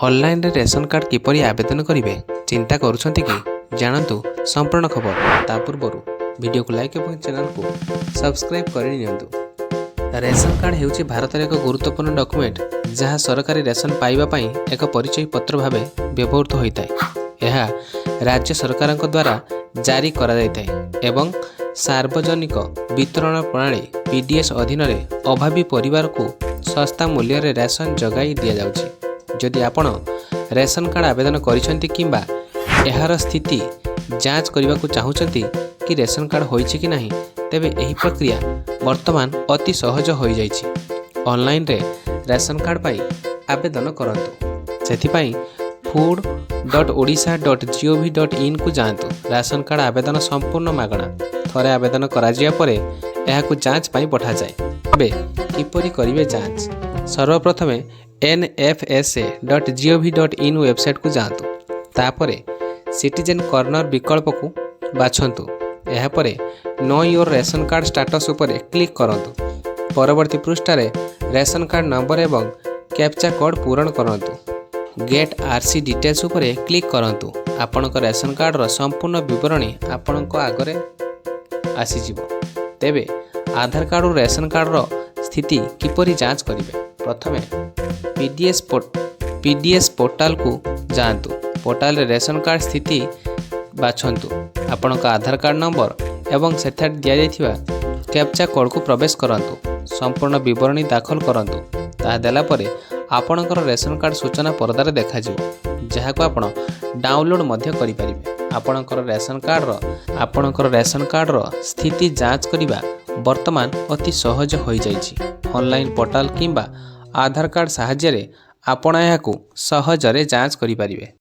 Online रे ration card किपरि आवेदन करेंगे चिंता करुछंती कि जानतु संपूर्ण खबर ता पूर्व वीडियो को लाइक और चैनल को सब्सक्राइब कर नियंतु। रेशन कार्ड हेउची भारत एक गुरुत्वपूर्ण डॉक्यूमेंट जहाँ सरकारी रेशन पाइबा पई एक परिचय पत्र भावे व्यवहृत होता है। यह राज्य सरकार द्वारा जारी करा जायଥାଏ एवं सार्वजनिक वितरण प्रणाली पीडीएस अधीन अभावी परिवार को सस्ता मूल्य रे रेशन जगाई दि जाउछि। जदि आपण रेशन कार्ड आवेदन करिसेंती किंबा एहार स्थिति जांच करने को चाहूँगी कि रेशन कार्ड होइछि कि नहीं, तेबे एही प्रक्रिया वर्तमान अति सहज हो जाइछि। ऑनलाइन रे रेशन कार्ड पाई आवेदन करंतु। सेथिपाई food.odisha.gov.in को जातु। रेशन कार्ड आवेदन संपूर्ण मागणा। थरे आवेदन करा जिया परे एहाकु जांच पाई पठा जाए। तबे किपरि करिवे जांच? सर्वप्रथमे nfsa.gov.in वेबसाइट को जातु। तापरे सिटीजन कॉर्नर विकल्प को बाछंतु। यह परे know your ration card status उपरे क्लिक करंतु। परवर्ती पृष्ठ रे रेशन कार्ड नंबर एवं कैप्चा कोड पूरण करंतु। गेट आरसी डिटेल्स उपरे क्लिक करंतु। आपनक रेशन कार्ड रो संपूर्ण विवरणी आपनक आगरे आसी जिवो। तेबे आधार कार्ड और रेशन कार्ड रो स्थिति किपरि जांच करिवे? प्रथमे पीडीएस पोर्टाल को जातु। पोर्टाल रे रेशन कार्ड स्थिति बाछंतु। आपनक आधार कार्ड नंबर एवं सेथार दिया जायथिबा कैप्चा कोड को प्रवेश करंतु। संपूर्ण विवरणी दाखल करंतु। ता देला परे आपनकर रेशन कार्ड सूचना पर्दार देखा जिवो, जहा को आपण डाउनलोड मध्य करि परिबे। आपनकर रेशन कार्ड रो स्थिति जांच करिबा वर्तमान अति सहज हो जाइछि। ऑनलाइन पोर्टाल किंबा आधार कार्ड साहाय्य रे आपण एहाकु सहजरे जांच करि परिबे।